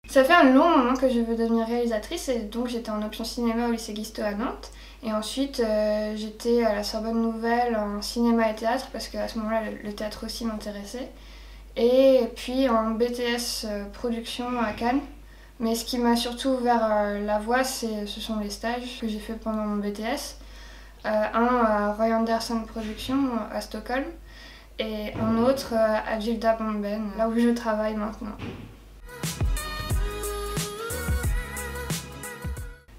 Ça fait un long moment que je veux devenir réalisatrice et donc j'étais en option cinéma au lycée Guisto à Nantes. Et ensuite j'étais à la Sorbonne Nouvelle en cinéma et théâtre parce qu'à ce moment-là le théâtre aussi m'intéressait. Et puis en BTS production à Cannes. Mais ce qui m'a surtout ouvert la voie, ce sont les stages que j'ai fait pendant mon BTS. Un à Roy Andersson Productions à Stockholm et un autre à Gilda Bomben, là où je travaille maintenant.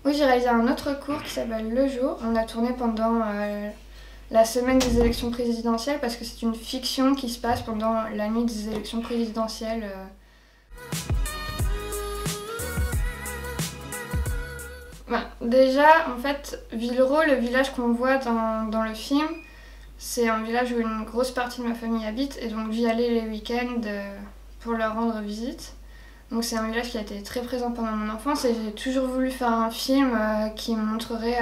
Oui, j'ai réalisé un autre cours qui s'appelle Le Jour. On a tourné pendant la semaine des élections présidentielles parce que c'est une fiction qui se passe pendant la nuit des élections présidentielles. Déjà, en fait, Villeroy, le village qu'on voit dans le film, c'est un village où une grosse partie de ma famille habite et donc j'y allais les week-ends pour leur rendre visite. Donc c'est un village qui a été très présent pendant mon enfance et j'ai toujours voulu faire un film qui montrerait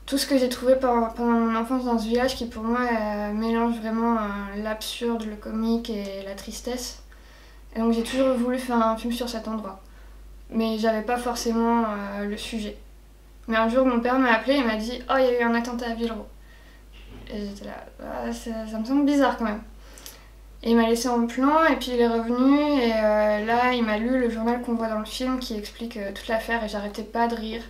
tout ce que j'ai trouvé pendant mon enfance dans ce village qui pour moi mélange vraiment l'absurde, le comique et la tristesse. Et donc j'ai toujours voulu faire un film sur cet endroit. Mais j'avais pas forcément le sujet. Mais un jour mon père m'a appelé et m'a dit « Oh, il y a eu un attentat à Villeroy ». Et j'étais là « ça me semble bizarre quand même ». Et il m'a laissé en plan et puis il est revenu et là il m'a lu le journal qu'on voit dans le film qui explique toute l'affaire et j'arrêtais pas de rire.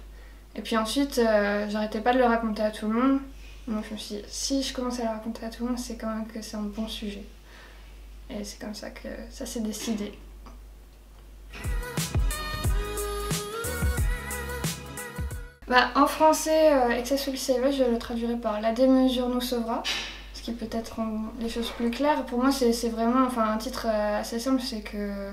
Et puis ensuite j'arrêtais pas de le raconter à tout le monde. Donc je me suis dit si je commence à le raconter à tout le monde c'est quand même que c'est un bon sujet. Et c'est comme ça que ça s'est décidé. En français, Excess Will Save Us, je le traduirais par La démesure nous sauvera. Ce qui peut-être rend les choses plus claires. Pour moi, c'est vraiment un titre assez simple, c'est que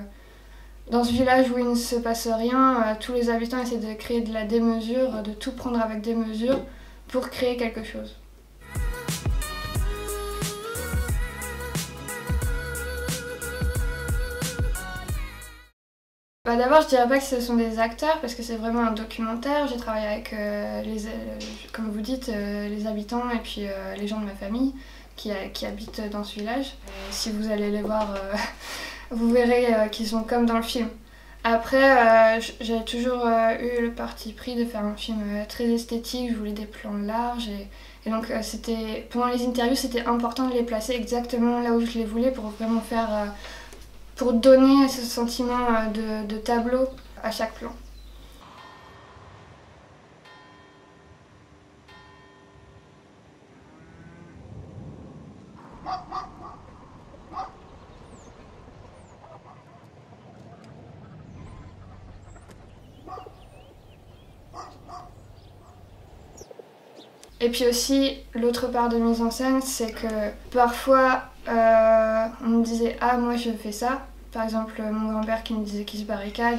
dans ce village où il ne se passe rien, tous les habitants essaient de créer de la démesure, de tout prendre avec des mesures pour créer quelque chose. D'abord, je dirais pas que ce sont des acteurs parce que c'est vraiment un documentaire. J'ai travaillé avec, comme vous dites, les habitants et puis les gens de ma famille qui habitent dans ce village. Si vous allez les voir, vous verrez qu'ils sont comme dans le film. Après, j'ai toujours eu le parti pris de faire un film très esthétique. Je voulais des plans larges et donc pendant les interviews, c'était important de les placer exactement là où je les voulais pour vraiment faire... pour donner ce sentiment de tableau à chaque plan. Et puis aussi, l'autre part de mise en scène, c'est que parfois on me disait « Ah, moi je fais ça ». Par exemple, mon grand-père qui me disait qu'il se barricade,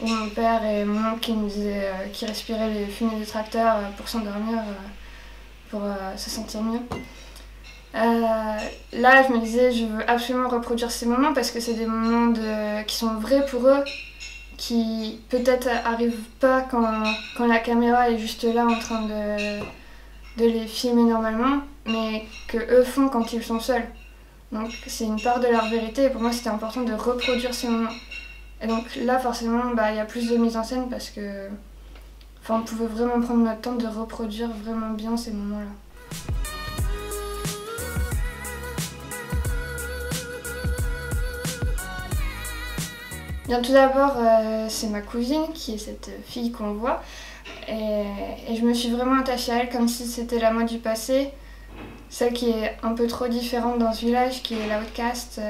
ou mon père et mon oncle qui me disaient qu'ils respiraient les fumées des tracteurs pour s'endormir, pour se sentir mieux. Là, je me disais, je veux absolument reproduire ces moments parce que c'est des moments qui sont vrais pour eux, qui peut-être arrivent pas quand la caméra est juste là en train de les filmer normalement, mais que eux font quand ils sont seuls. Donc c'est une part de leur vérité et pour moi c'était important de reproduire ces moments. Et donc là forcément il y a plus de mise en scène parce que on pouvait vraiment prendre notre temps de reproduire vraiment bien ces moments-là. Bien tout d'abord c'est ma cousine qui est cette fille qu'on voit et je me suis vraiment attachée à elle comme si c'était la moi du passé. Celle qui est un peu trop différente dans ce village, qui est l'outcast,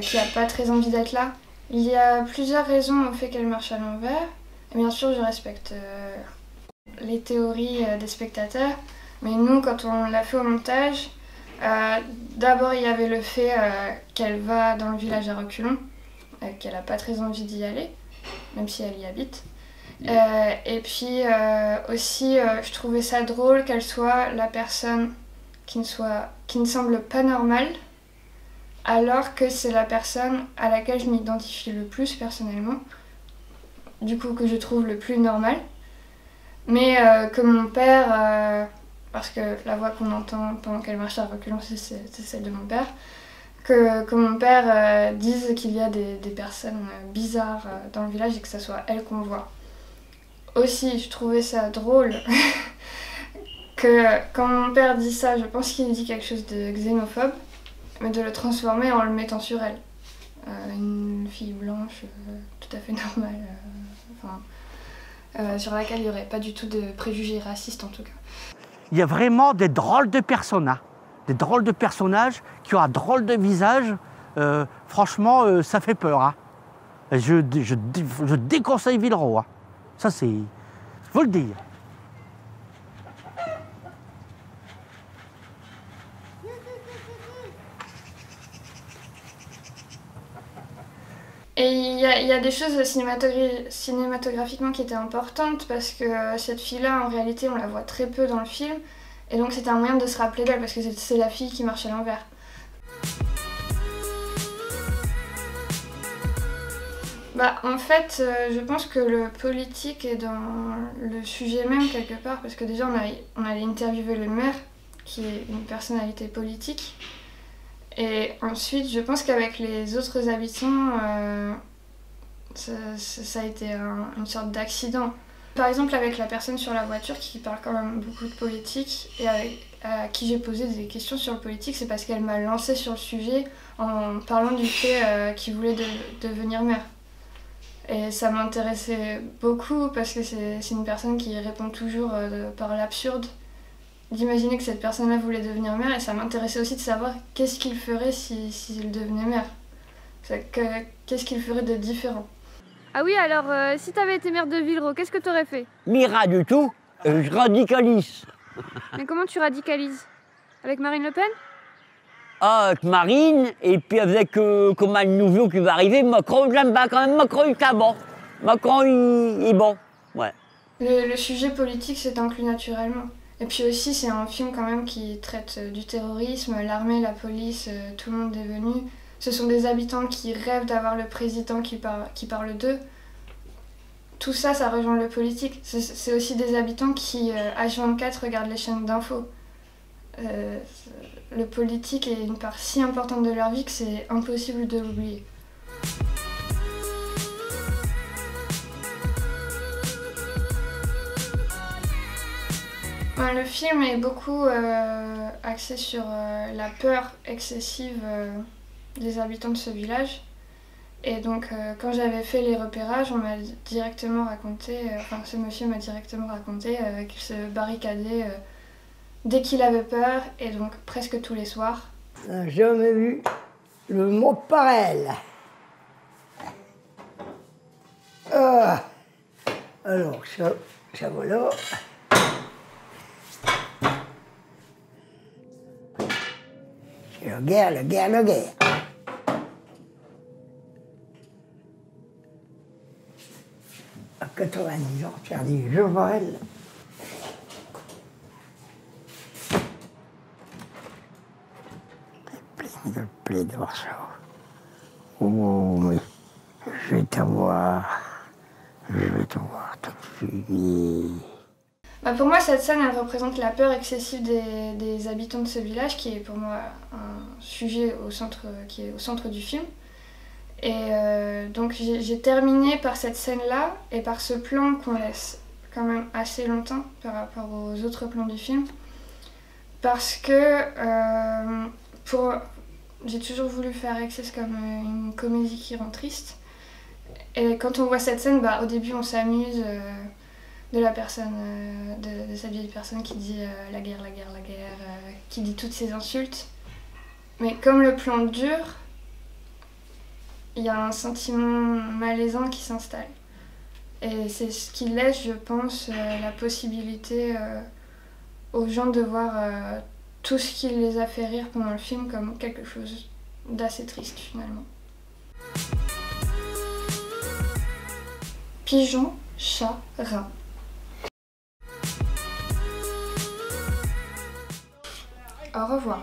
qui n'a pas très envie d'être là. Il y a plusieurs raisons au fait qu'elle marche à l'envers. Et bien sûr, je respecte les théories des spectateurs. Mais nous, quand on l'a fait au montage, d'abord il y avait le fait qu'elle va dans le village à reculons, qu'elle n'a pas très envie d'y aller, même si elle y habite. Et puis aussi, je trouvais ça drôle qu'elle soit la personne qui ne semble pas normale, alors que c'est la personne à laquelle je m'identifie le plus personnellement, du coup que je trouve le plus normal. Mais que mon père, parce que la voix qu'on entend pendant qu'elle marche à reculons c'est celle de mon père, que mon père dise qu'il y a des personnes bizarres dans le village et que ce soit elles qu'on voit. Aussi, je trouvais ça drôle que quand mon père dit ça, je pense qu'il dit quelque chose de xénophobe, mais de le transformer en le mettant sur elle. Une fille blanche tout à fait normale, sur laquelle il n'y aurait pas du tout de préjugés racistes en tout cas. Il y a vraiment des drôles de personnes, hein. Des drôles de personnages qui ont un drôle de visage. Franchement, ça fait peur. Hein. Je déconseille Villeroy. Hein. Ça, c'est... faut le dire. Et il y a des choses cinématographiquement qui étaient importantes parce que cette fille-là, en réalité, on la voit très peu dans le film. Et donc c'était un moyen de se rappeler d'elle parce que c'est la fille qui marche à l'envers. En fait, je pense que le politique est dans le sujet même quelque part parce que déjà on allait interviewer le maire qui est une personnalité politique. Et ensuite, je pense qu'avec les autres habitants, ça a été une sorte d'accident. Par exemple, avec la personne sur la voiture qui parle quand même beaucoup de politique et à qui j'ai posé des questions sur le politique, c'est parce qu'elle m'a lancé sur le sujet en parlant du fait qu'il voulait devenir maire. Et ça m'intéressait beaucoup parce que c'est une personne qui répond toujours par l'absurde. D'imaginer que cette personne-là voulait devenir maire et ça m'intéressait aussi de savoir qu'est-ce qu'il ferait s'il devenait maire. Qu'est-ce qu'il ferait de différent. Ah oui, alors si t'avais été maire de Villeroy, qu'est-ce que t'aurais fait? Mira du tout, je radicalise. Mais comment tu radicalises? Avec Marine Le Pen? Ah, avec Marine, et puis avec comment le nouveau qui va arriver, Macron, j'aime pas quand même, Macron il est bon. Macron il est bon, ouais. Le sujet politique c'est inclus naturellement. Et puis aussi, c'est un film quand même qui traite du terrorisme, l'armée, la police, tout le monde est venu. Ce sont des habitants qui rêvent d'avoir le président qui parle d'eux. Tout ça, ça rejoint le politique. C'est aussi des habitants qui, H24, regardent les chaînes d'infos. Le politique est une part si importante de leur vie que c'est impossible de l'oublier. Le film est beaucoup axé sur la peur excessive des habitants de ce village. Et donc quand j'avais fait les repérages, on m'a directement raconté, ce monsieur m'a directement raconté qu'il se barricadait dès qu'il avait peur et donc presque tous les soirs. J'ai jamais vu le mot pareil. Alors ça voilà. La guerre, la guerre, la guerre. À 90 ans, j'ai dit, je vois elle. Plein de morceaux. Oh, mais je vais t'avoir tout fini. Pour moi, cette scène, elle représente la peur excessive des habitants de ce village, qui est pour moi un sujet qui est au centre du film. Et donc j'ai terminé par cette scène-là et par ce plan qu'on laisse quand même assez longtemps par rapport aux autres plans du film. Parce que j'ai toujours voulu faire Excess comme une comédie qui rend triste. Et quand on voit cette scène, au début on s'amuse de la personne, de cette vieille personne qui dit la guerre, la guerre, la guerre, qui dit toutes ces insultes. Mais comme le plan dure, il y a un sentiment malaisant qui s'installe. Et c'est ce qui laisse, je pense, la possibilité aux gens de voir tout ce qui les a fait rire pendant le film comme quelque chose d'assez triste finalement. Pigeon, chat, rat. Au revoir.